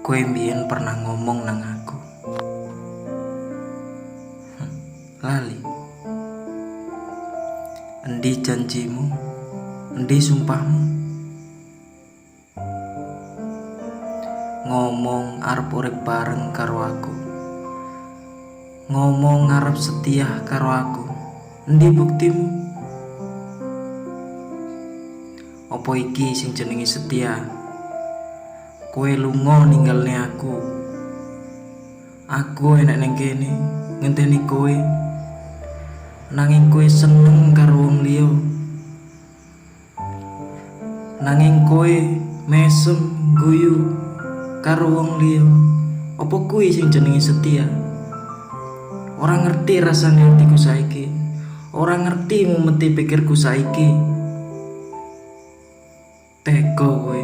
Kowe mbiyen pernah ngomong nang aku. Lali. Endi janjimu? Endi sumpahmu? Ngomong arep urip bareng karo aku. Ngomong arep setia karo aku. Endi buktimu? Apa iki sing jenenge setia? Kowe lunga ninggalne aku. Aku enek ning kene ngenteni kowe. Nanging kowe seneng karo wong liya. Nanging kowe mesem guyu karo wong liya. Apa kuwi sing jenenge setia? Ora ngerti rasane atiku saiki. Ora ngerti mumeti pikirku saiki. Tega kowe.